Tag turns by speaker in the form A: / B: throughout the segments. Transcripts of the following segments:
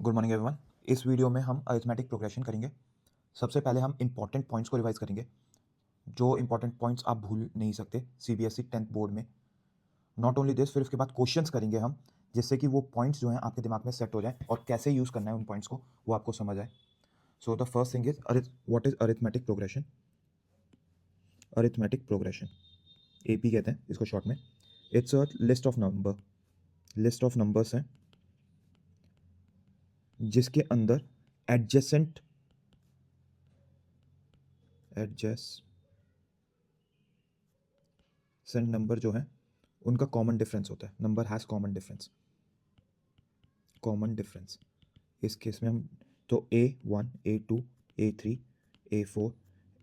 A: Good morning everyone. इस video में हम अरिथमेटिक प्रोग्रेशन करेंगे। सबसे पहले हम इंपॉर्टेंट पॉइंट्स को रिवाइज करेंगे, जो इंपॉर्टेंट पॉइंट्स आप भूल नहीं सकते सीबीएसई 10th बोर्ड में। नॉट ओनली दिस, फिर उसके बाद क्वेश्चंस करेंगे हम, जिससे कि वो पॉइंट्स जो हैं आपके दिमाग में सेट हो जाए और कैसे यूज़ करना है उन पॉइंट्स को वो आपको समझ आए। सो the first thing is what is arithmetic progression. Arithmetic progression AP कहते हैं इसको शॉर्ट में। It's a list of numbers हैं जिसके अंदर एडजेसेंट नंबर जो है उनका कॉमन डिफरेंस होता है। Number has common difference. इस केस में हम तो A1 A2 A3 A4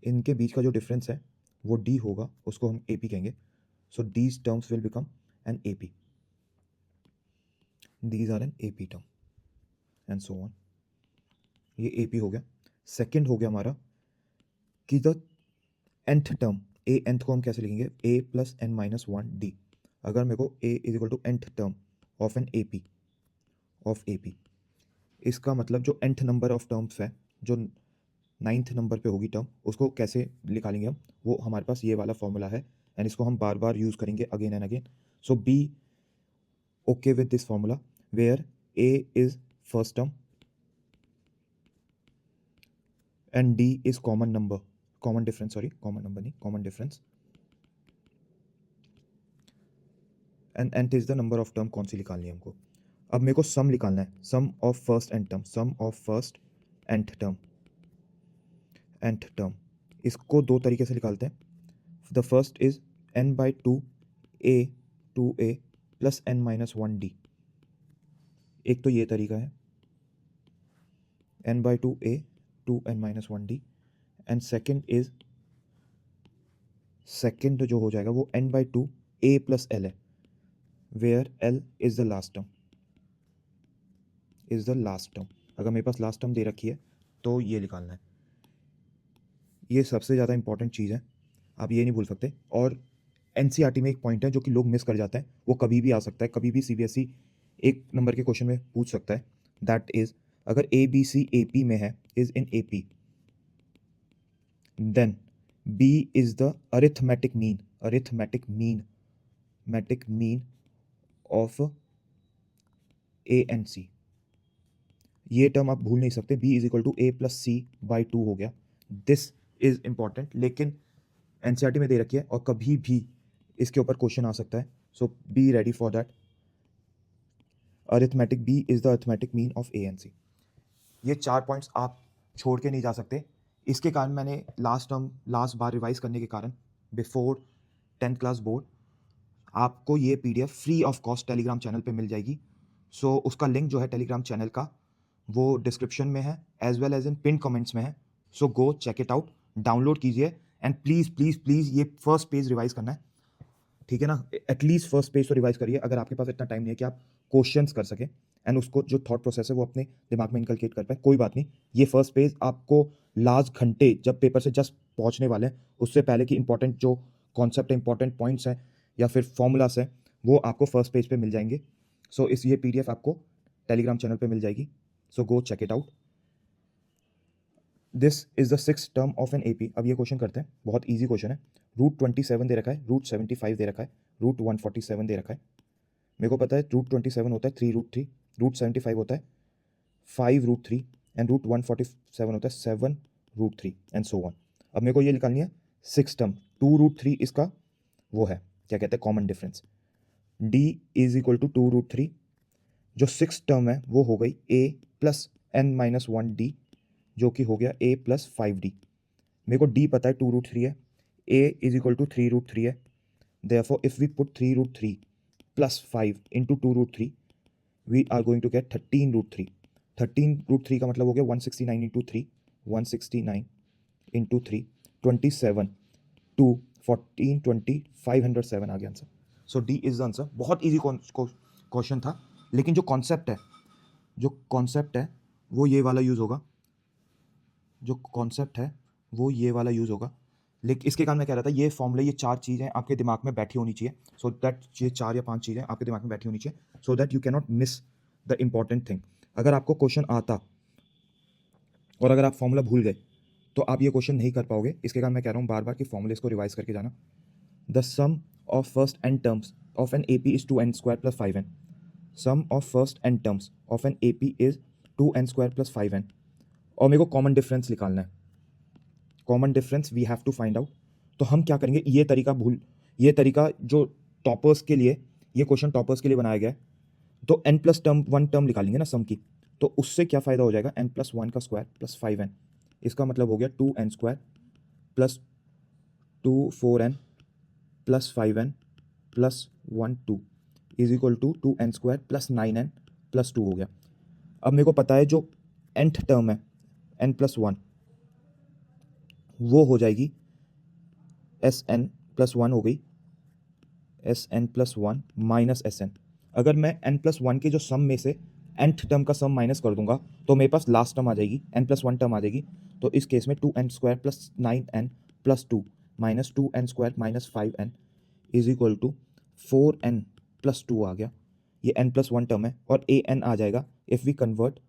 A: इनके बीच का जो डिफरेंस है वो D होगा, उसको हम AP कहेंगे। So these terms will become an AP, these are an AP term and so on. ये AP हो गया। सेकंड हो गया हमारा कि the nth term, a nth को हम कैसे लिखेंगे, a plus n minus one d. अगर मेरे को a is equal to nth term of an AP, इसका मतलब जो nth नंबर ऑफ टर्म्स है, जो 9th नंबर पे होगी टर्म, उसको कैसे निकालेंगे हम, वो हमारे पास ये वाला फॉर्मूला है एंड इसको हम बार बार यूज़ करेंगे again and again. So be okay with this formula where a is first term and d is common difference and nth is the number of term. कौन सी निकालनी है हमको? अब मेरे को सम निकालना है, sum of first nth term. इसको दो तरीके से निकालते हैं। The first is n by two A plus n minus one D. एक तो ये तरीका है n by two n minus one D, and second जो हो जाएगा वो n by two A plus L है, where l is the last term. अगर मेरे पास लास्ट टर्म दे रखी है तो ये निकालना है। ये सबसे ज़्यादा इंपॉर्टेंट चीज़ है, आप ये नहीं भूल सकते। और एनसीईआरटी में एक पॉइंट है जो कि लोग मिस कर जाते हैं, वो कभी भी आ सकता है, कभी भी सीबीएसई एक नंबर के क्वेश्चन में पूछ सकता है। दैट इज, अगर A B C A P में है, is in A P, then B is the arithmetic mean of A and C. ये टर्म आप भूल नहीं सकते। B is equal to A plus C by two हो गया। दिस इज इंपॉर्टेंट, लेकिन एनसीईआरटी में दे रखी है और कभी भी इसके ऊपर क्वेश्चन आ सकता है। So be ready for that. Arithmetic B is the arithmetic mean of A and C. ये चार पॉइंट्स आप छोड़ के नहीं जा सकते। इसके कारण मैंने लास्ट बार रिवाइज करने के कारण बिफोर 10th क्लास बोर्ड आपको ये PDF free of cost Telegram channel पे मिल जाएगी। सो उसका लिंक जो है टेलीग्राम चैनल का, वो डिस्क्रिप्शन में है as well as in pin comments में है। So go check it out, download कीजिए एंड प्लीज़ प्लीज़ प्लीज़ ये फर्स्ट पेज रिवाइज करना है, ठीक है ना? एटलीस्ट फर्स्ट पेज तो रिवाइज करिए। अगर आपके पास इतना टाइम नहीं है कि आप क्वेश्चंस कर सके एंड उसको जो थॉट प्रोसेस है वो अपने दिमाग में इनकलकेट कर पाए, कोई बात नहीं। ये फर्स्ट पेज आपको लास्ट घंटे जब पेपर से जस्ट पहुंचने वाले हैं उससे पहले की इंपॉर्टेंट जो कॉन्सेप्ट है, इंपॉर्टेंट पॉइंट्स हैं या फिर फॉर्मूलास हैं, वो आपको फर्स्ट पेज पे मिल जाएंगे। सो इस ये पीडीएफ आपको टेलीग्राम चैनल पे मिल जाएगी। So go check it out. This is the six term of an AP. अब ये क्वेश्चन करते हैं, बहुत ईजी क्वेश्चन है। √27 दे रखा है, √75 दे रखा है, √147 दे रखा है। मेरे को पता है √27 होता है 3√3, √75 होता है 5√3 एंड √147 होता है 7√3 एंड सो ऑन। अब मेरे को ये निकालनी है सिक्स टर्म। 2√3 इसका वो है, क्या कहते हैं, common difference. d is equal to 2√3। जो सिक्स टर्म है वो हो गई a plus n minus one d, जो कि हो गया a प्लस 5d। मेरे को d पता है 2√3 है, a इज इक्वल टू 3√3 है। Therefore, if we put 3√3 plus 5 into 2√3, we are going to get 13√3. 13√3 का मतलब हो गया 169 into 3, 169 into 3, 27, 2, 14, 20, 507 आ गया answer. So D is the answer. बहुत ईजी क्वेश्चन था, लेकिन जो कॉन्सेप्ट है वो ये वाला यूज़ होगा। लेकिन इसके कारण मैं कह रहा था, ये फॉर्मूले, ये चार चीज़ें आपके दिमाग में बैठी होनी चाहिए, सो दैट ये 4 या 5 चीज़ें आपके दिमाग में बैठी होनी चाहिए, सो that you can not miss the important thing. अगर आपको क्वेश्चन आता और अगर आप फॉर्मूला भूल गए तो आप ये क्वेश्चन नहीं कर पाओगे। इसके कारण मैं कह रहा हूँ बार बार कि फॉर्मूलेस को रिवाइज करके जाना। The sum of first n terms of an A P is 2n² + 5n। Sum of first n terms of an A P is 2n² + 5n। और मेरे को कॉमन डिफरेंस निकालना है। Common difference we have to find out. तो हम क्या करेंगे, ये तरीका जो टॉपर्स के लिए, ये क्वेश्चन टॉपर्स के लिए बनाया गया है। तो n प्लस टर्म 1 टर्म निकालेंगे ना सम की, तो उससे क्या फ़ायदा हो जाएगा, n+1 का स्क्वायर प्लस 5n। इसका मतलब हो गया 2n² plus 2 4n plus 5n plus 1 2 is equal to 2n² plus 9n plus 2 हो गया। अब मेरे को पता है जो nth टर्म है n+1 वो हो जाएगी Sn+1 हो गई, Sn+1 माइनस Sn। अगर मैं n+1 के जो सम में से nth टर्म का सम माइनस कर दूंगा तो मेरे पास लास्ट टर्म आ जाएगी, n+1 टर्म आ जाएगी। तो इस केस में 2n² plus 9n plus 2 minus 2n² minus 5n is equal to 4n plus 2 आ गया। ये n+1 टर्म है और an आ जाएगा, इफ़ वी कन्वर्ट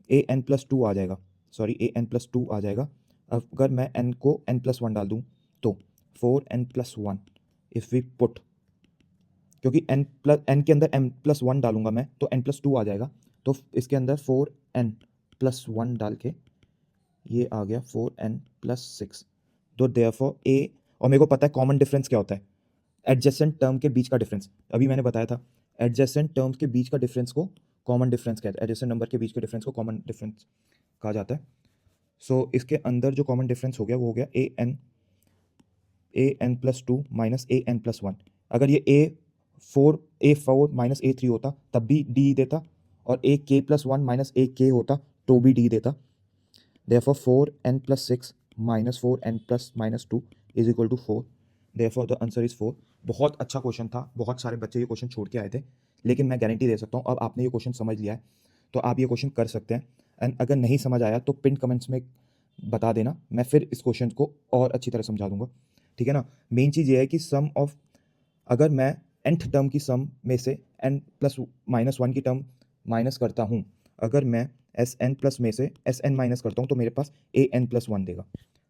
A: an+2 आ जाएगा, सॉरी an+2 आ जाएगा। अगर मैं n को n+1 डाल दूँ तो 4n+1 इफ़ वी पुट, क्योंकि n के अंदर n+1 डालूंगा मैं तो n+2 आ जाएगा। तो इसके अंदर 4n+1 डाल के ये आ गया 4n+6। तो देयरफॉर a, और मेरे को पता है कॉमन डिफरेंस क्या होता है, एडजेसेंट टर्म के बीच का डिफरेंस। अभी मैंने बताया था एडजेसेंट टर्म्स के बीच का डिफरेंस को कॉमन डिफरेंस कहते हैं, एडजेसेंट नंबर के बीच के डिफरेंस को कॉमन डिफरेंस कहा जाता है। सो इसके अंदर जो कॉमन डिफरेंस हो गया वो हो गया an+2 माइनस an+1। अगर ये a4 माइनस a3 होता तब भी d देता, और ak+1 माइनस ak होता तो भी d देता। Therefore 4n+6 minus 4n plus minus 2 is equal to 4। Therefore the answer is 4। बहुत अच्छा क्वेश्चन था, बहुत सारे बच्चे ये क्वेश्चन छोड़ के आए थे, लेकिन मैं गारंटी दे सकता हूँ अब आपने ये क्वेश्चन समझ लिया है तो आप ये क्वेश्चन कर सकते हैं। एंड अगर नहीं समझ आया तो पिन कमेंट्स में बता देना, मैं फिर इस क्वेश्चन को और अच्छी तरह समझा दूंगा, ठीक है ना। मेन चीज़ ये है कि सम ऑफ, अगर मैं nth टर्म की सम में से n+-1 की टर्म माइनस करता हूँ, अगर मैं Sn प्लस में से Sn माइनस करता हूँ तो मेरे पास an+1 देगा।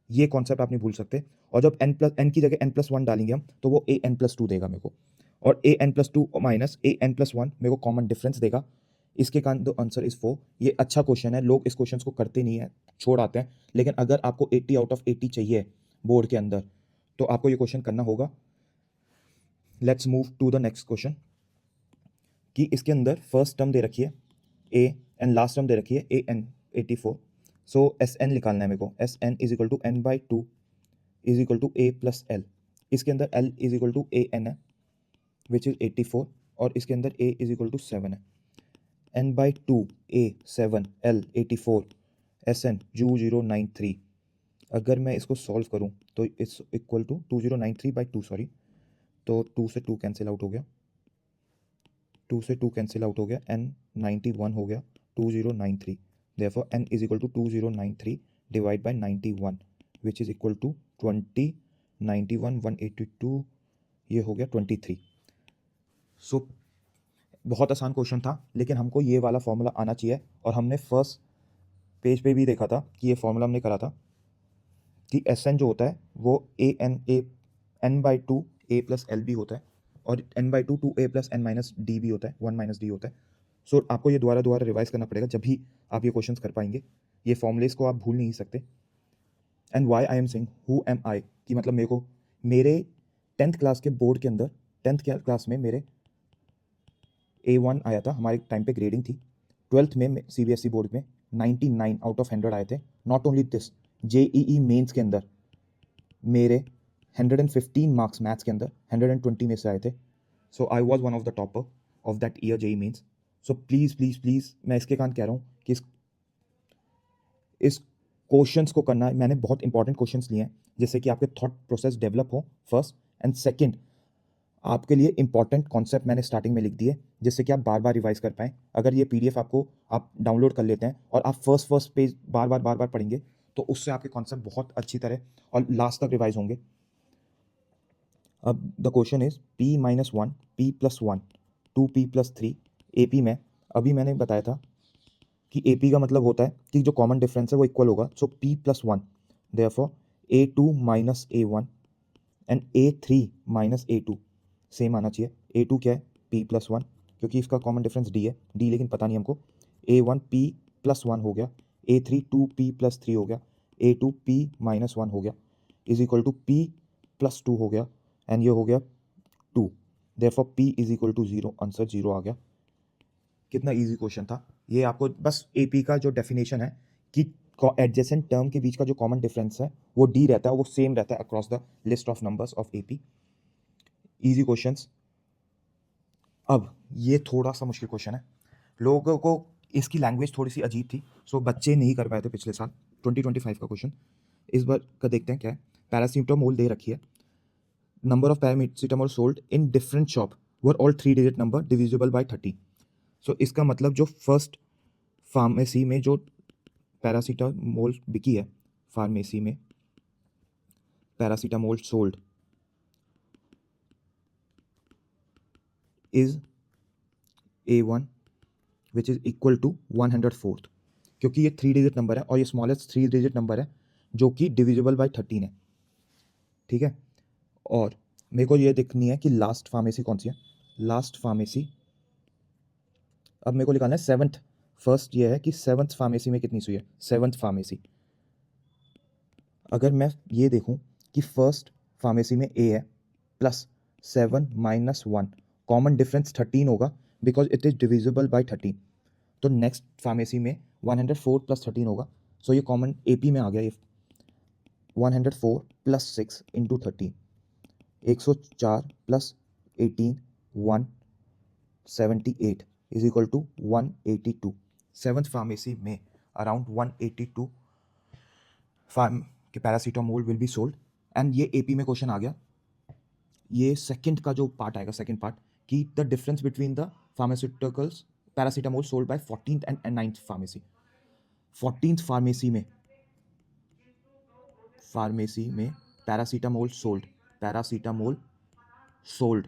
A: ये कॉन्सेप्ट आप नहीं भूल सकते। और जब n की जगह n+1 डालेंगे हम तो वो an+2 देगा मेरे को, और an+2 माइनस an+1 मेरे को कॉमन डिफरेंस देगा। इसके कारण द आंसर इज 4। ये अच्छा क्वेश्चन है, लोग इस क्वेश्चन को करते नहीं है, छोड़ आते हैं, लेकिन अगर आपको 80 आउट ऑफ 80 चाहिए बोर्ड के अंदर तो आपको ये क्वेश्चन करना होगा। Let's move to the next question, कि इसके अंदर फर्स्ट टर्म दे रखी है a एंड लास्ट टर्म दे रखी है an84। सो Sn निकालना है मेरे को। Sn is equal to n/2 is equal to a plus l। इसके अंदर l is equal to an है विच इज 84, और इसके अंदर a इज इक्वल टू 7 है। n/2 a 7 l 84 Sn 2093। अगर मैं इसको सॉल्व करूं तो इट्स इक्वल टू 2093/2, सॉरी, तो 2 से 2 कैंसिल आउट हो गया, 2 से 2 कैंसिल आउट हो गया, n 91 हो गया 2093। Therefore n is equal to 2093 divide by 91 which is equal to 20 91 182, ये हो गया 23। सो बहुत आसान क्वेश्चन था, लेकिन हमको ये वाला फॉर्मूला आना चाहिए, और हमने फर्स्ट पेज पे भी देखा था कि ये फॉर्मूला हमने करा था कि Sn जो होता है वो n/2 a प्लस एल भी होता है, और n/2 2a plus n minus D भी होता है, 1 माइनस डी होता है। सो आपको ये दोबारा दोबारा रिवाइज करना पड़ेगा, जब भी आप ये क्वेश्चंस कर पाएंगे। ये फॉर्मुलेस को आप भूल नहीं सकते। And why I am saying who am I, कि मतलब मेरे 10th क्लास के बोर्ड के अंदर 10th क्लास में मेरे A1 आया था, हमारे टाइम पे ग्रेडिंग थी। 12th में CBSE बोर्ड में 99 आउट ऑफ 100 आए थे। Not only this, JEE mains के अंदर मेरे 115 मार्क्स मैथ्स के अंदर 120 में से आए थे। So I was one of the topper of that year JEE mains. So please please please मैं इसके कारण कह रहा हूँ कि इस क्वेश्चंस को करना, मैंने बहुत इंपॉर्टेंट क्वेश्चंस लिए हैं जिससे कि आपके थॉट प्रोसेस डेवलप हो, फर्स्ट। एंड सेकंड, आपके लिए इंपॉर्टेंट कॉन्सेप्ट मैंने स्टार्टिंग में लिख दिए जिससे कि आप बार बार रिवाइज कर पाएँ। अगर ये PDF आपको आप डाउनलोड कर लेते हैं और आप फर्स्ट पेज बार बार पढ़ेंगे तो उससे आपके कॉन्सेप्ट बहुत अच्छी तरह और लास्ट तक रिवाइज होंगे। अब the question is p-1 p+1 2p+3 AP में, अभी मैंने बताया था कि ए पी का मतलब होता है कि जो कॉमन डिफरेंस है वो इक्वल होगा, so P plus one, therefore A2 minus A1 and A3 minus A2 same आना चाहिए। A2 क्या है, P प्लस वन, क्योंकि इसका कॉमन डिफरेंस D है, D लेकिन पता नहीं हमको। A1 P प्लस वन हो गया, A3 2P प्लस थ्री हो गया, A2 P माइनस वन हो गया, is equal to P plus two हो गया, एंड ये हो गया 2, therefore P is equal to 0, answer 0 आ गया। कितना इजी क्वेश्चन था ये। आपको बस AP का जो डेफिनेशन है कि एडजेसेंट टर्म के बीच का जो कॉमन डिफरेंस है वो D रहता है, वो सेम रहता है across the list of numbers of AP। Easy questions. अब ये थोड़ा सा मुश्किल क्वेश्चन है, लोगों को इसकी लैंग्वेज थोड़ी सी अजीब थी, सो बच्चे नहीं कर पाए थे पिछले साल। 2025 का क्वेश्चन इस बार का देखते हैं क्या है। पैरासीटामोल दे रखी है, number of paracetamol sold in different shop were all 3 digit number divisible by 30। सो इसका मतलब जो फर्स्ट फार्मेसी में जो पैरासीटामोल बिकी है, फार्मेसी में paracetamol sold is A1 which is equal to 104, क्योंकि ये 3 डिजिट नंबर है और ये स्मॉलेस्ट 3 डिजिट नंबर है जो कि डिविजिबल बाय 13 है, ठीक है। और मेरे को ये देखनी है कि लास्ट फार्मेसी कौन सी है। लास्ट फार्मेसी, अब मेरे को निकालना है सेवन्थ। फर्स्ट ये है कि सेवन्थ फार्मेसी में कितनी सुई है, सेवन्थ फार्मेसी। अगर मैं ये देखूं कि फर्स्ट फार्मेसी में A है प्लस 7 माइनस 1, कॉमन डिफरेंस 13 होगा because it is divisible by 13। तो नेक्स्ट फार्मेसी में 104 प्लस 13 होगा, सो ये कॉमन AP में आ गया। ये 104 plus 6 into 13, 104 plus 18 178 is equal to 182। Seventh pharmacy में अराउंड 182 फार्म के paracetamol will be sold, and ये AP में क्वेश्चन आ गया। ये सेकंड का जो पार्ट आएगा, सेकंड पार्ट, कि the difference between the pharmaceuticals paracetamol sold by 14th and 9th pharmacy. 14th pharmacy में पैरासीटामोल सोल्ड,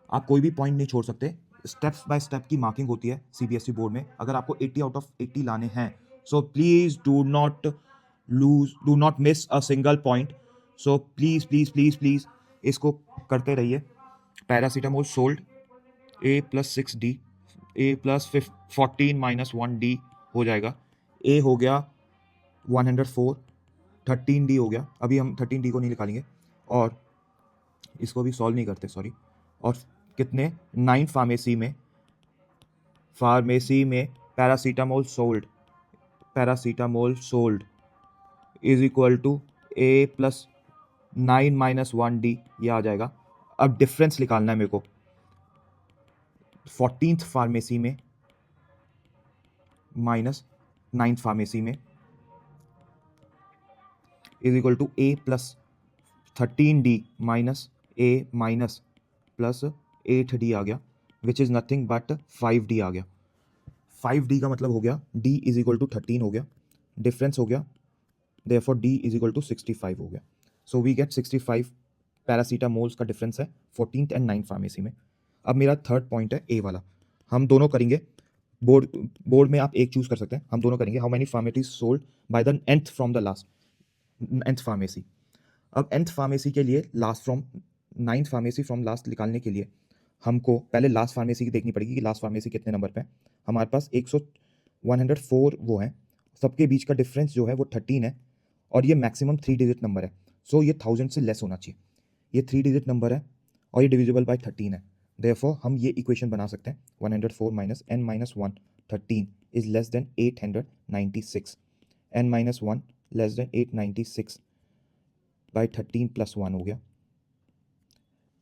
A: आप कोई भी पॉइंट नहीं छोड़ सकते, स्टेप बाय स्टेप की मार्किंग होती है CBSE बोर्ड में। अगर आपको 80 आउट ऑफ 80 लाने हैं, so please do not miss a single point. So please please please please इसको करते रहिए। Paracetamol sold A plus 6D, A plus 14 minus 1D हो जाएगा। A हो गया 104, 13D हो गया, अभी हम 13D को नहीं निकालेंगे और इसको भी सॉल्व नहीं करते, सॉरी। और कितने, 9 फार्मेसी में paracetamol sold is equal to A plus 9 minus 1D, ये आ जाएगा। अब डिफरेंस निकालना है मेरे को। 14th फार्मेसी में माइनस 9th फार्मेसी में is equal to A plus 13D minus A minus plus 8D आ गया, which is nothing but 5D आ गया। 5D का मतलब हो गया D इज इक्वल टू 13 हो गया, डिफरेंस हो गया, therefore D is equal to 65 हो गया। सो वी गेट 65 पैरासीटामोल्स का डिफरेंस है 14th एंड 9th फार्मेसी में। अब मेरा थर्ड पॉइंट है A वाला, हम दोनों करेंगे। बोर्ड में आप एक चूज कर सकते हैं, हम दोनों करेंगे। How many pharmacies sold by the nth from the last, nth pharmacy. अब nth फार्मेसी के लिए last from 9th pharmacy from last निकालने के लिए हमको पहले लास्ट फार्मेसी की देखनी पड़ेगी कि लास्ट फार्मेसी कितने नंबर पे है। हमारे पास 104 वो है, सबके बीच का डिफरेंस जो है वो 13 है और ये मैक्सिमम 3 डिजिट नंबर है, सो ये 1000 से लेस होना चाहिए। ये 3 डिजिट नंबर है और ये डिविजिबल बाय 13 है, देयरफॉर हम ये इक्वेशन बना सकते हैं 104 minus n minus 1 13 is less than 896, n minus 1 less than 896 by 13 plus 1 हो गया।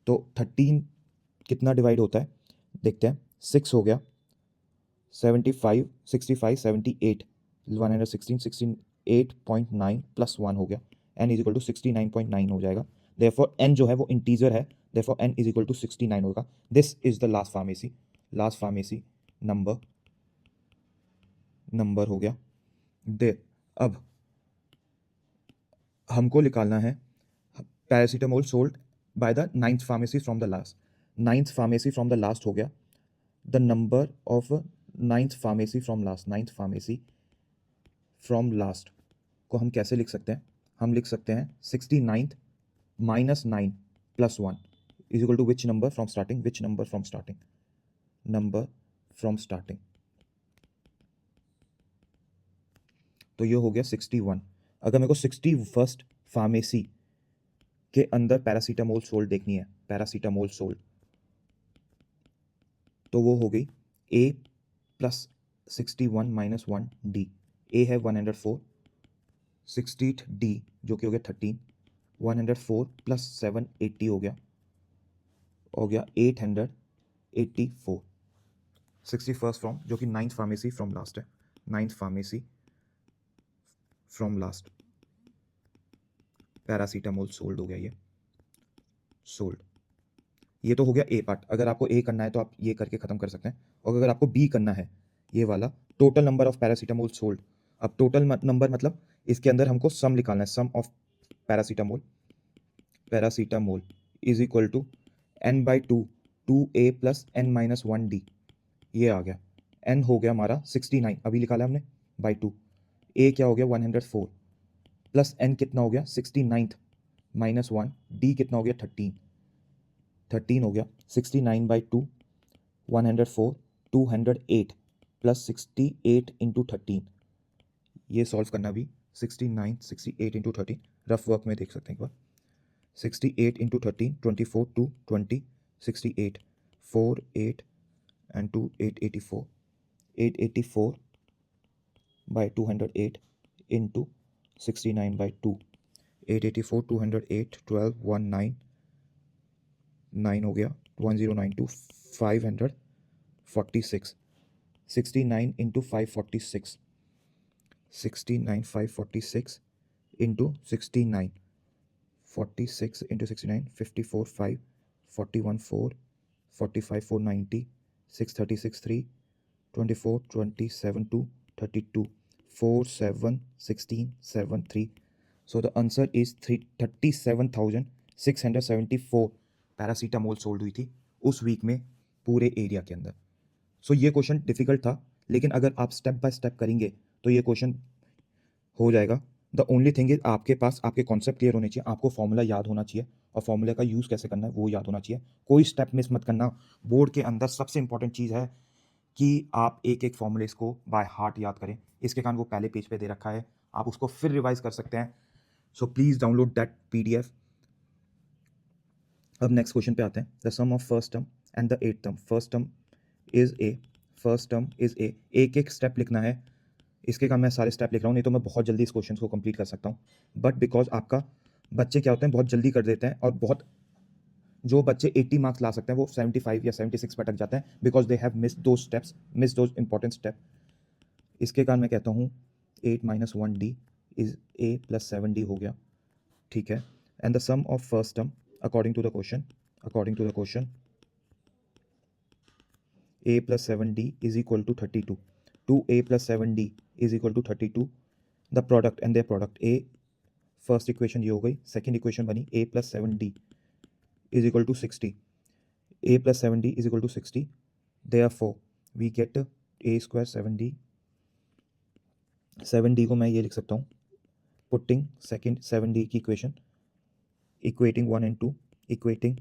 A: तो 13 कितना डिवाइड होता है देखते हैं, 6 हो गया, 75 65 78 116 68.9 प्लस 1 हो गया, n इज इक्वल टू 69.9 हो जाएगा। देयरफॉर n जो है वो इंटीजर है, therefore n is equal to 69 होगा। This is the last pharmacy number हो गया। अब हमको निकालना है paracetamol sold by the 9th pharmacy from the last. 9th pharmacy from the last हो गया the number of ninth pharmacy from last, ninth pharmacy from last को हम कैसे लिख सकते हैं? हम लिख सकते हैं 69th minus 9 plus 1 is equal to which number from starting, which number from starting, number from starting. तो ये हो गया 61। अगर मेरे को 61st फार्मेसी के अंदर पैरासीटामोल सोल्ड देखनी है, पैरासीटामोल सोल्ड, तो वो हो गई ए प्लस 61 माइनस 1 डी। ए है 104, 60th डी जो कि हो गया 13, 104 प्लस 780 हो गया 884। 61st फ्रॉम, जो कि नाइन्थ फार्मेसी फ्रॉम लास्ट है, ninth pharmacy from last, paracetamol sold हो गया ये, सोल्ड। ये तो हो गया ए पार्ट। अगर आपको ए करना है तो आप ये करके खत्म कर सकते हैं, और अगर आपको बी करना है ये वाला, total number of paracetamol sold. अब टोटल नंबर मतलब इसके अंदर हमको सम निकालना है, sum of paracetamol, paracetamol is equal to N by two, 2a plus N minus 1d। ये आ गया, एन हो गया हमारा 69 अभी निकाला हमने बाई टू, ए क्या हो गया 104 प्लस एन कितना हो गया 69 माइनस 1, डी कितना हो गया 13 हो गया 69 बाई टू, 104, 208 प्लस 68 इंटू 13। ये सॉल्व करना भी 69 68 इंटू 13 रफ वर्क में देख सकते हैं एक बार। 68 into 13, 24 2 20, 68 4 8 and 2 884, 884 by 208 into 69 by 2, 884 208 12 1 9 9 हो गया 1092 546, 69 into 546, 69 546 into 69, 46 into 69 54 5, 41 4, 45 490, 636 3, 24 27 2, 32 4 7 16 7 3। So the answer is 37,674 paracetamol sold हुई थी उस वीक में पूरे एरिया के अंदर। सो ये क्वेश्चन डिफिकल्ट था, लेकिन अगर आप स्टेप बाय स्टेप करेंगे तो ये क्वेश्चन हो जाएगा। द ओनली थिंग इज आपके पास आपके कॉन्सेप्ट क्लियर होने चाहिए, आपको फॉर्मूला याद होना चाहिए, और फॉर्मूले का यूज़ कैसे करना है वो याद होना चाहिए। कोई स्टेप मिस मत करना। बोर्ड के अंदर सबसे इंपॉर्टेंट चीज़ है कि आप एक एक फॉर्मूलेस को बाय हार्ट याद करें। इसके कारण वो पहले पेज पे दे रखा है, आप उसको फिर रिवाइज कर सकते हैं। So please download that PDF। अब नेक्स्ट क्वेश्चन पे आते हैं। The sum of first term and the eight term, first term is a, first term is a. एक एक स्टेप लिखना है, इसके कारण मैं सारे स्टेप लिख रहा हूँ, नहीं तो मैं बहुत जल्दी इस क्वेश्चन को कंप्लीट कर सकता हूँ। बट बिकॉज आपका बच्चे क्या होते हैं बहुत जल्दी कर देते हैं, और बहुत जो बच्चे 80 मार्क्स ला सकते हैं वो 75 या 76 पर अटक जाते हैं, बिकॉज दे हैव मिस दो स्टेप्स, मिस दो इंपॉर्टेंट स्टेप। इसके कारण मैं कहता हूँ 8 minus 1d is a plus 7d हो गया, ठीक है। And the sum of first term according to the question, according to the question a plus 7d is equal to 32, 2a plus 7d is equal to 32, the product and their product a, first equation ये हो गई, second equation बनी a plus 7d is equal to 60, a plus 7d is equal to 60, therefore we get a square 7d, 7d को मैं ये लिख सकता हूँ पुटिंग सेकेंड 7d की equation equating 1 and 2, equating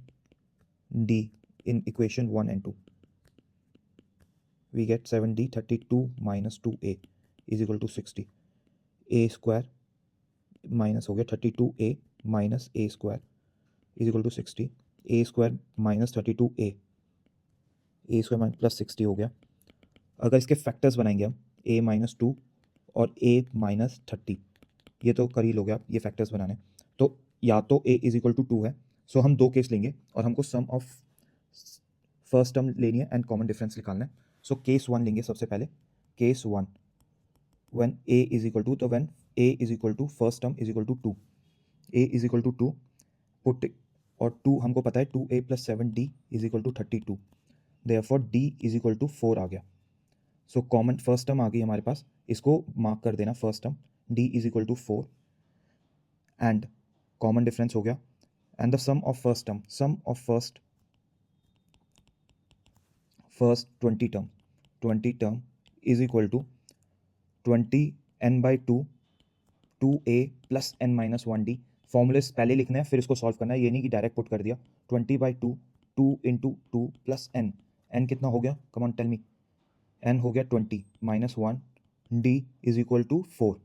A: d in equation 1 and 2, we get 7d 32 minus 2a is equal to 60, a square minus हो गया 32a minus a square is equal to 60, a square minus 32a, a square minus plus 60 हो गया। अगर इसके factors बनाएंगे हम a minus 2 और a minus 30, ये तो कर ही लोगे आप, ये फैक्टर्स बनाने, तो या तो a इज इक्वल टू 2 है, सो हम दो केस लेंगे और हमको सम ऑफ फर्स्ट टर्म लेनी है एंड कॉमन डिफरेंस निकालना है। सो केस 1 लेंगे सबसे पहले, case 1 when a is equal to, तो when a is equal to first term is equal to 2, a is equal to 2 put, और 2 हमको पता है 2a plus 7d is equal to 32, therefore d is equal to 4 आ गया। So common first term आ गई हमारे पास, इसको मार्क कर देना first term, d is equal to 4 and common difference हो गया, and the sum of first term, sum of first 20 term, 20 term is equal to 20n/2 2a plus n minus 1d। फॉर्मूले पहले लिखना है फिर इसको सॉल्व करना है, ये नहीं कि डायरेक्ट पुट कर दिया। 20/2 2 इंटू 2 प्लस n कितना हो गया, come on tell me. n हो गया 20 minus 1 d is equal to 4।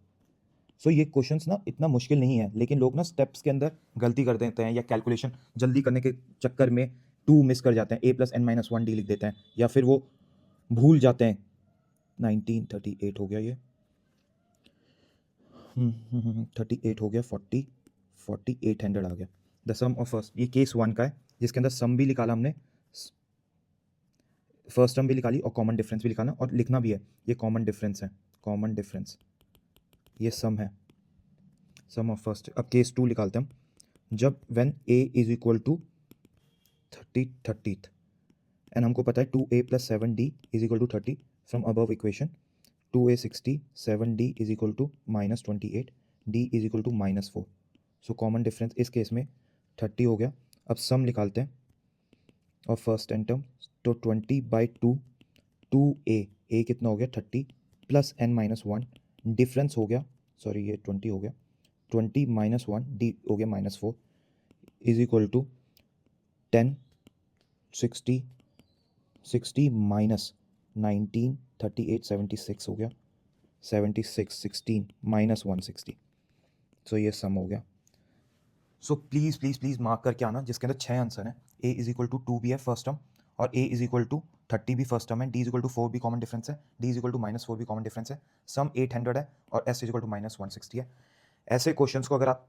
A: So ये क्वेश्चंस ना इतना मुश्किल नहीं है, लेकिन लोग ना स्टेप्स के अंदर गलती कर देते हैं या कैलकुलेशन जल्दी करने के चक्कर में 2 मिस कर जाते हैं, a plus n minus 1d लिख देते हैं, या फिर वो भूल जाते हैं। 1938 हो गया ये, 38 हो गया, 4800 आ गया। द सम ऑफ फर्स्ट, ये केस 1 का है जिसके अंदर सम भी निकाला हमने, फर्स्ट टर्म भी निकाली और कॉमन डिफरेंस भी निकाला, और लिखना भी है ये कॉमन डिफरेंस है, कॉमन डिफरेंस, ये सम है, सम ऑफ फर्स्ट। अब केस 2 निकालते हैं हम, जब when a is equal to 30th and हमको पता है 2a plus 7d is equal to 30 from above equation, 2a 60 7d is equal to minus 28 d is equal to minus 4। So common difference इस case में 30 हो गया। अब सम निकालते हैं और फर्स्ट एंड टर्म, तो 20/2 2a कितना हो गया 30 प्लस n माइनस 1, डिफरेंस हो गया, सॉरी ये 20 हो गया, 20 माइनस 1 d हो गया minus 4 is equal to 10 60 minus 19 38 76 हो गया, 76 16 माइनस 160। सो ये सम हो गया। सो प्लीज़ प्लीज़ प्लीज़ मार्क करके आना, जिसके अंदर 6 आंसर हैं। a इज इक्वल टू 2 भी है फर्स्ट टर्म, और a इज इक्वल टू 30 भी फर्स्ट टर्म है, d इज इक्वल टू 4 भी कॉमन डिफरेंस है, d is equal to minus 4 भी कॉमन डिफरेंस है, सम 800 है और s is equal to minus 160 है। ऐसे क्वेश्चंस को अगर आप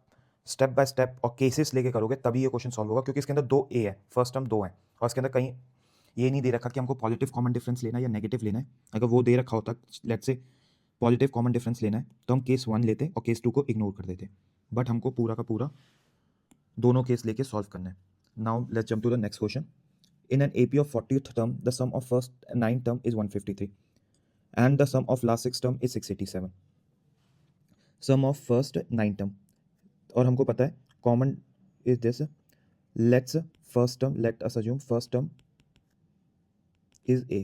A: स्टेप बाय स्टेप और केसेस लेके करोगे तभी ये क्वेश्चन सॉल्व होगा, क्योंकि इसके अंदर 2 a है, फर्स्ट टर्म 2 है, और इसके अंदर कहीं ये नहीं दे रखा कि हमको पॉजिटिव कॉमन डिफरेंस लेना है या नेगेटिव लेना है। अगर वो दे रखा होता, let's say positive common difference लेना है, तो हम केस 1 लेते और केस 2 को इग्नोर कर देते, बट हमको पूरा का पूरा दोनों केस लेके सॉल्व करना है। Now let's jump to the next question. In an AP of 40th term, the sum of first 9 term is 153 and the sum of last 6 term is 687. Sum of first 9 term, और हमको पता है common is this, let's first term, let us assume first term is a,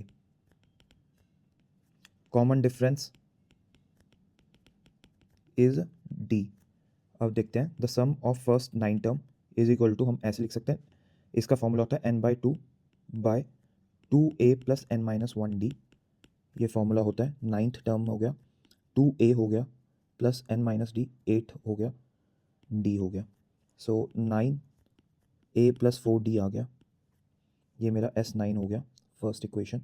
A: common difference is d। अब देखते हैं the sum of first 9 term is equal to, हम ऐसे लिख सकते हैं, इसका फॉर्मूला होता है n/2 plus n minus 1d, ये फॉर्मूला होता है। 9th टर्म हो गया 2a हो गया प्लस n माइनस d, 8 हो गया, d हो गया। सो 9a प्लस 4d आ गया, ये मेरा S9 हो गया first equation.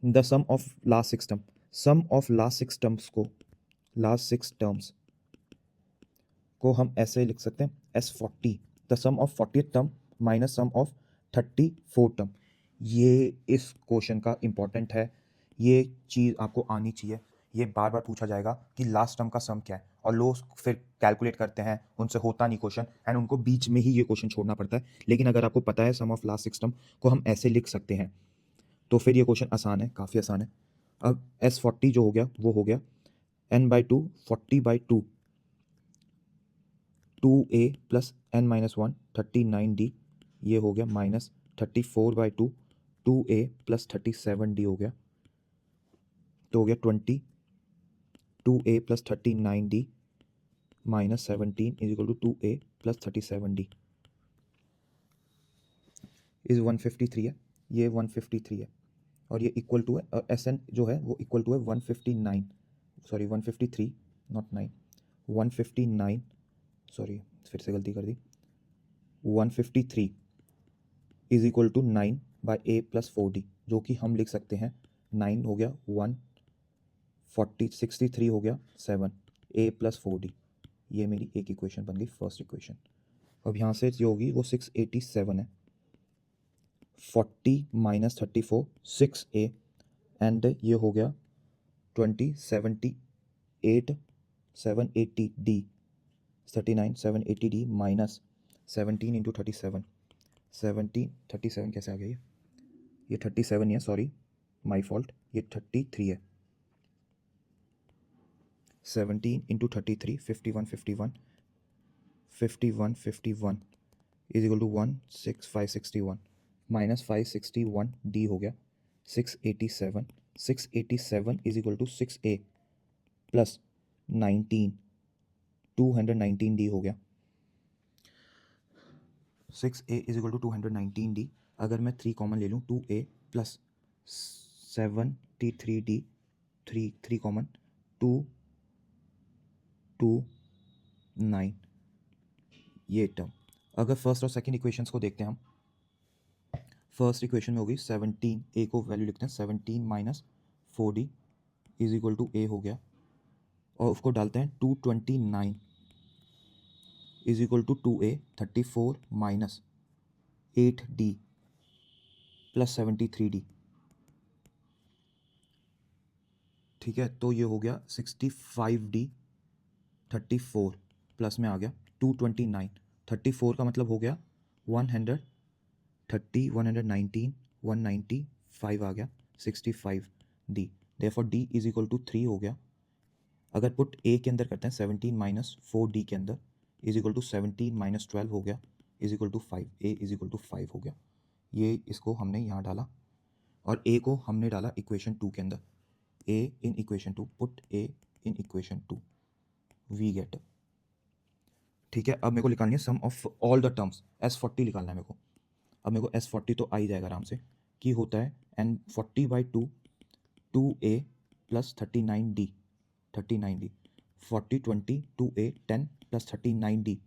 A: The sum of last 6 term, sum of last 6 terms को, लास्ट 6 टर्म्स को हम ऐसे लिख सकते हैं S40, the sum of 40th term minus sum of 34th term. ये इस क्वेश्चन का इंपॉर्टेंट है, ये चीज़ आपको आनी चाहिए, ये बार बार पूछा जाएगा कि लास्ट टर्म का सम क्या है, और लोग फिर कैलकुलेट करते हैं, उनसे होता नहीं क्वेश्चन, एंड उनको बीच में ही ये क्वेश्चन छोड़ना पड़ता है। लेकिन अगर आपको पता है सम ऑफ लास्ट 6 टर्म को हम ऐसे लिख सकते हैं, तो फिर ये क्वेश्चन आसान है, काफ़ी आसान है। अब S40 जो हो गया वो हो गया n/2 40/2 2a plus n minus 1 39d, ये हो गया माइनस 34/2 2a प्लस 37d हो गया, तो हो गया 20 2a plus 39d minus 17 is equal to 2a plus 37d is 153 है, ये 153 है, और ये इक्वल टू है, और Sn जो है वो इक्वल टू है 159, सॉरी 153 नॉट 9, 159, सॉरी फिर से गलती कर दी, 153 is equal to 9 by a plus 4d, जो कि हम लिख सकते हैं 9 हो गया 1 63 हो गया 7 a प्लस 4d, ये मेरी एक इक्वेशन बन गई, फर्स्ट इक्वेशन। अब यहाँ से जो होगी वो 687 है, 40 माइनस 34 6a, एंड ये हो गया 20 78 780d 39 780d माइनस 17 इंटू 37 37 कैसे आ गया ये 37 नहीं है, सॉरी माई फॉल्ट, ये 33 है, 17 into 33 51 is equal to 16561 minus 561 D हो गया, 687, 687 is equal to 6a plus 19, 219d हो गया। 6a is equal to 219d। अगर मैं 3 कॉमन ले लूँ, 2a प्लस 73d, 3 कॉमन, 229, ये टर्म। अगर फर्स्ट और सेकंड इक्वेशंस को देखते हैं हम, फर्स्ट इक्वेशन में होगी 17, a को वैल्यू लिखते हैं 17 minus 4d is equal to a हो गया, और उसको डालते हैं 229 is equal to 2a, 34 minus 8d plus 73d। ठीक है, तो ये हो गया 65d, 34 प्लस में आ गया 229, 34 का मतलब हो गया 130, 119, 195 आ गया 65d। Therefore d is equal to 3 हो गया। अगर पुट a के अंदर करते हैं 17 माइनस 4d के अंदर इज इक्वल टू 17 माइनस 12 हो गया is equal to 5, a is equal to 5 हो गया। ये इसको हमने यहाँ डाला और a को हमने डाला इक्वेशन 2 के अंदर, a in equation 2, put a in equation 2, we get. ठीक है, अब मेरे को निकालनी है sum of all the terms, S40 निकालना है मेरे को। अब मेरे को S40 तो आ ही जाएगा आराम से, कि होता है n 40/2, 2a plus 39d, 39d, 40 20, 2a 10 plus 39d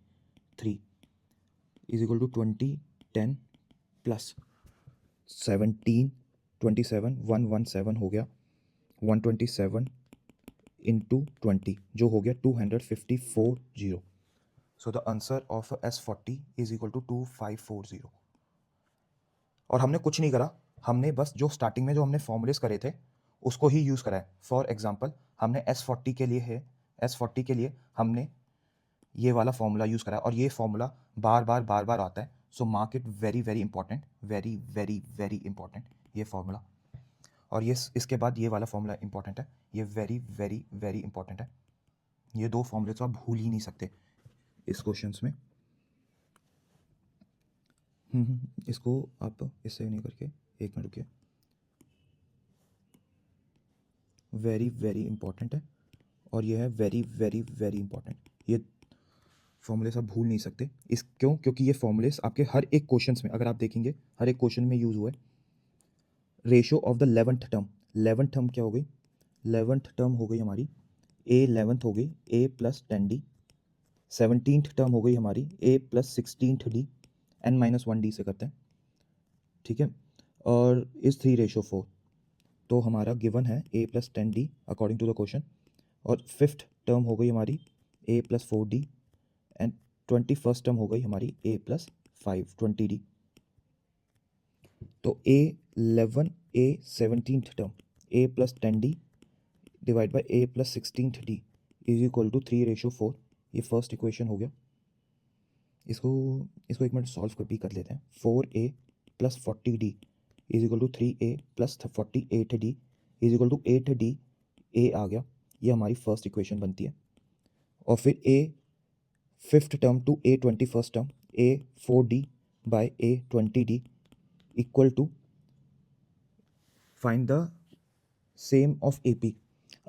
A: 3 is equal to 20 10 plus 17 27 117 हो गया, 127 इंटू 20 जो हो गया 254 so the answer of S40 is equal to 2540। और हमने कुछ नहीं करा, हमने बस जो स्टार्टिंग में जो हमने फॉर्मूलेस करे थे उसको ही यूज़ करा है। फॉर एग्जांपल हमने S40 के लिए है, S40 के लिए हमने ये वाला फॉर्मूला यूज़ करा है और ये फॉर्मूला बार बार आता है। So mark it very very important, very very very important ये फॉर्मूला। और ये इसके बाद ये वाला फॉर्मूला इंपॉर्टेंट है, ये वेरी वेरी वेरी इंपॉर्टेंट है। ये दो फॉर्मूले तो आप भूल ही नहीं सकते इस क्वेश्चंस में। इसको आप इससे नहीं करके, एक मिनट रुकिए, वेरी वेरी इंपॉर्टेंट है और ये है वेरी वेरी वेरी इंपॉर्टेंट। ये फॉर्मूलेस आप भूल नहीं सकते। इस क्यों? क्योंकि ये फॉर्मूलेस आपके हर एक क्वेश्चंस में, अगर आप देखेंगे हर एक क्वेश्चन में यूज़ हुआ है। Ratio of the 11th term, 11th term क्या हो गई? 11th टर्म हो गई हमारी a 11th हो गई a plus 10d, 17th term हो गई हमारी a plus 16th d, n minus 1d से करते हैं। ठीक है, और इस 3:4 तो हमारा गिवन है a plus 10d according to the question. और 5th टर्म हो गई हमारी a plus 4d and 21st term हो गई हमारी a प्लस 5 20d। तो a 11 a 17th term a plus 10d divide by a plus 16th d is equal to 3:4। ये first equation हो गया। इसको इसको एक मिनट सॉल्व कर भी कर लेते हैं। 4a plus 40d is equal to 3a plus 48d is equal to 8d a आ गया। ये हमारी फर्स्ट इक्वेशन बनती है। और फिर a 5th term to a 21st term a 4d by a 20d equal to find the same of AP।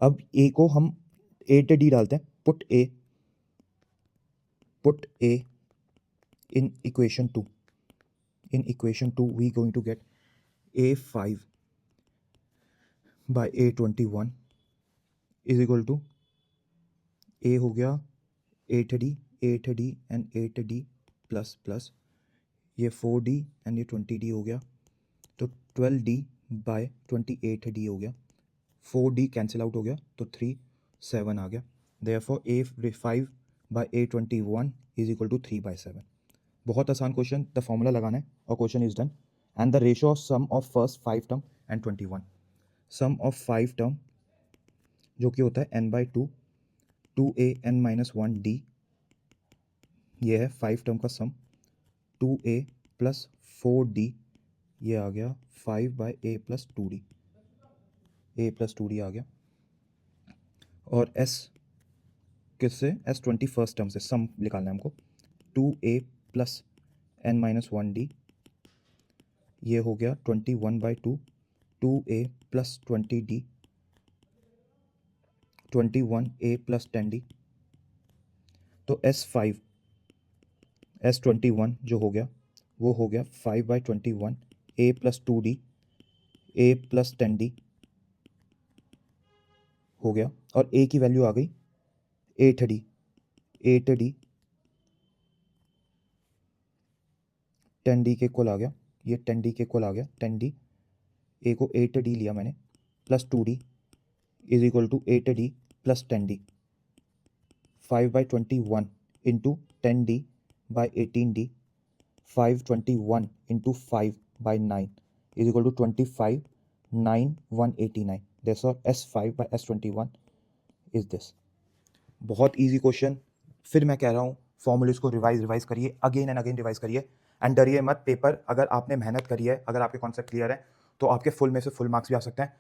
A: अब a को हम 8d डालते हैं, put a in equation 2, in equation 2 we going to get a5 by a21 is equal to a हो गया 8d, 8d and 8d plus plus ये 4d and ये 20d हो गया, तो 12d बाय 28d हो गया। 4d कैंसिल आउट हो गया तो 3 7 आ गया। Therefore a5 by a21 is equal to 3/7। बहुत आसान क्वेश्चन, द फॉर्मूला लगाना है और question is done. And the ratio of sum of first 5 term and 21, sum of 5 term जो कि होता है n/2 2a n minus 1d, ये है 5 टर्म का सम, 2a प्लस 4d ये आ गया 5/a plus 2d, a plus 2d आ गया। और s किससे? s 21st टर्म से सम निकालना है हमको, 2a plus n minus 1d ये हो गया 21/2 2a plus 20d 21a plus 10d। तो S21 जो हो गया वो हो गया 5/21 a plus 2d a plus 10d हो गया, और a की वैल्यू आ गई 8d 8d 10d के इक्वल आ गया, ये 10d के इक्वल आ गया 10d, a को 8d लिया मैंने plus 2d is equal to 8d plus 10d 5/21 into 10d by 18d 521 into 5/9 is equal to 25 9 189। This और S5/S21 इज दिस। बहुत ईजी क्वेश्चन। फिर मैं कह रहा हूँ फॉर्मूलेज को रिवाइज करिए, अगेन एंड अगेन रिवाइज करिए, एंड डरिए मत। पेपर अगर आपने मेहनत करी है, अगर आपके कॉन्सेप्ट क्लियर है, तो आपके फुल में से फुल मार्क्स भी आ सकते हैं।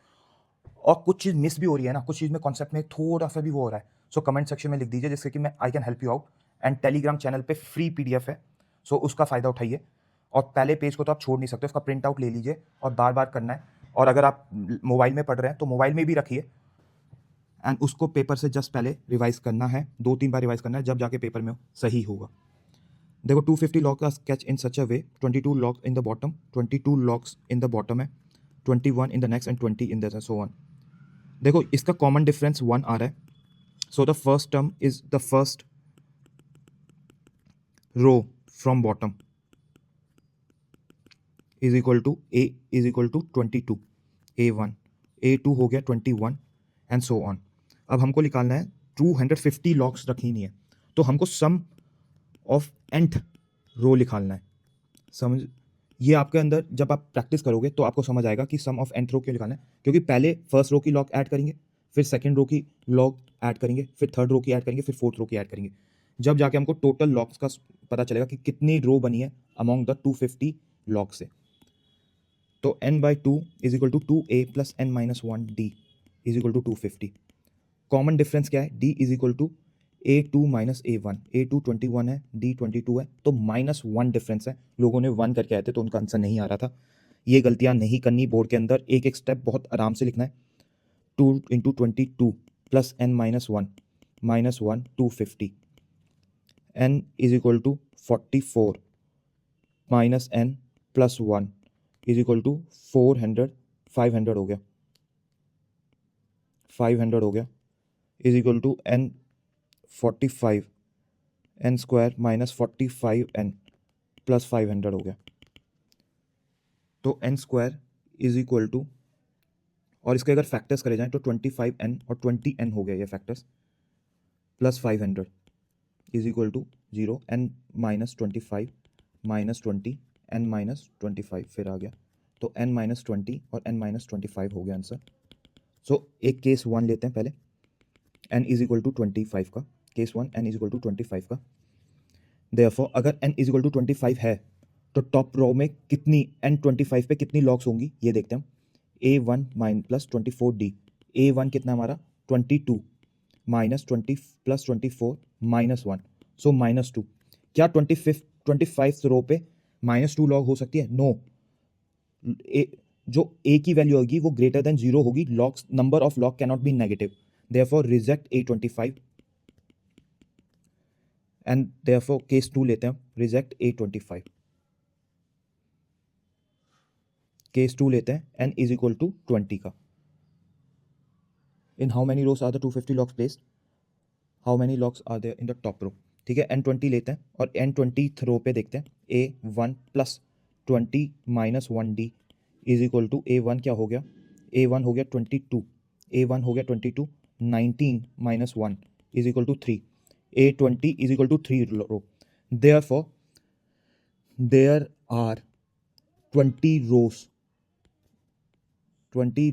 A: और कुछ चीज़ मिस भी हो रही है ना, कुछ चीज़ में कॉन्सेप्ट में थोड़ा सा भी वो हो रहा है, सो कमेंट सेक्शन में लिख दीजिए, जिससे कि मैं I can help you out. And Telegram channel पे फ्री PDF है, सो उसका फ़ायदा उठाइए। और पहले पेज को तो आप छोड़ नहीं सकते, उसका प्रिंट आउट ले लीजिए और बार बार करना है। और अगर आप मोबाइल में पढ़ रहे हैं तो मोबाइल में भी रखिए, एंड उसको पेपर से जस्ट पहले रिवाइज करना है, 2-3 बार रिवाइज करना है, जब जाके पेपर में सही होगा। देखो 250 लॉग का sketch in such a way, 22 log in the bottom, 22 logs in the bottom है, 21 in the next and 20 in the so on. देखो इसका कॉमन डिफरेंस 1 आ रहा है, so the first term is the first row from bottom is equal to a is equal to 22 a1 a2 हो गया 21 and so on. अब हमको निकालना है 250 लॉग्स रखनी नहीं है, तो हमको सम ऑफ nth रो निकालना है। समझ, ये आपके अंदर जब आप प्रैक्टिस करोगे तो आपको समझ आएगा कि सम ऑफ nth रो क्यों निकालना है, क्योंकि पहले फर्स्ट रो की लॉग ऐड करेंगे, फिर सेकंड रो की लॉग ऐड करेंगे, फिर थर्ड रो की ऐड करेंगे, फिर फोर्थ रो की ऐड करेंगे, जब जाके हमको टोटल लॉग्स का पता चलेगा कि कितनी रो बनी है अमॉन्ग द 250 लॉग से। तो n/2 is equal to 2a plus n-1d is equal to 250। Common difference क्या है, d is equal to a2 minus a1, a2 21 है, d 22 है, तो -1 डिफरेंस है। लोगों ने 1 करके आए थे तो उनका आंसर नहीं आ रहा था। ये गलतियां नहीं करनी बोर्ड के अंदर, एक एक स्टेप बहुत आराम से लिखना है। 2 into 22 plus n-1 -1 250, n is equal to 44 minus n plus 1 is equal to 400, 500 हो गया, 500 हो गया is equal to n 45 n square minus 45n plus 500 हो गया। तो n square is equal to, और इसके अगर फैक्टर्स करे जाएं तो 25n और 20n हो गया ये factors, plus 500 is equal to 0, n minus 25 minus 20 n minus 25 फिर आ गया, तो n माइनस 20 और n माइनस 25 हो गया आंसर। सो एक केस 1 लेते हैं पहले, n इज इक्वल टू 25 का, case 1 n is equal to 25 का। देयरफॉर अगर n इज इक्वल टू 25 है तो टॉप रो में कितनी n 25 पे कितनी लॉग्स होंगी ये देखते हैं हम। a1 mine plus 24d, a1 कितना हमारा 22 माइनस 20 प्लस 24 -1, सो -2। क्या 25 रो पे -2 लॉग हो सकती है? नो। जो a की वैल्यू होगी वो ग्रेटर देन 0 होगी, logs number of log cannot be negative, therefore reject a25 and therefore case 2 लेते हैं, रिजेक्ट a25। केस 2 लेते हैं n इज इक्वल टू 20 का। In how many rows are the 250 logs placed, how many logs are there in the top row. ठीक है, n20 लेते हैं और n20th रो पे देखते हैं, a1 plus 20 minus 1d is equal to a1 क्या हो गया, a1 हो गया 22, a1 हो गया 22, 19 minus 1 is equal to 3, a20 is equal to 3 row. Therefore there are 20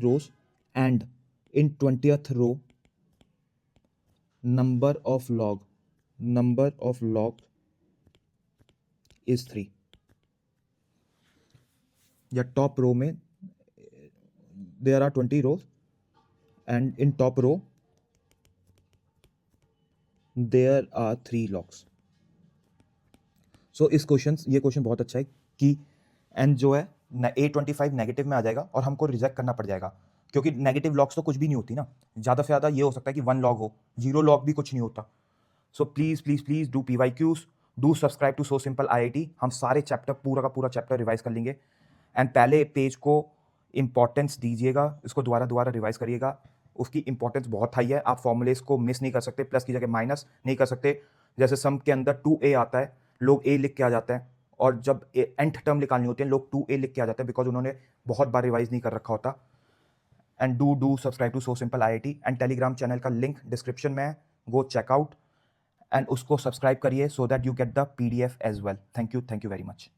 A: rows and in 20th row number of log is 3। या top row में there are 20 rows and in top row there are 3 logs। सो ये question बहुत अच्छा है कि n जो है A25 negative में आ जाएगा और हमको रिजेक्ट करना पड़ जाएगा, क्योंकि नेगेटिव लॉग्स तो कुछ भी नहीं होती ना, ज़्यादा से ज़्यादा ये हो सकता है कि 1 लॉग हो, 0 लॉग भी कुछ नहीं होता। So please please please do PYQs, do subscribe to so simple IIT। हम सारे चैप्टर पूरा का पूरा चैप्टर रिवाइज कर लेंगे। एंड पहले पेज को इंपॉर्टेंस दीजिएगा, इसको दोबारा दोबारा रिवाइज करिएगा, उसकी इंपॉर्टेंस बहुत हाई है। आप फॉर्मूलेस को मिस नहीं कर सकते, प्लस की जगह माइनस नहीं कर सकते। जैसे सम के अंदर 2a आता है, लोग a लिख के आ जाते हैं, और जब nth टर्म निकालनी होती है लोग 2a लिख के आ जाते हैं, बिकॉज उन्होंने बहुत बार रिवाइज नहीं कर रखा होता। And do subscribe to so simple IIT। And Telegram channel का लिंक डिस्क्रिप्शन में है, गो चेकआउट एंड उसको सब्सक्राइब करिए so that you get the PDF as well. Thank you very much.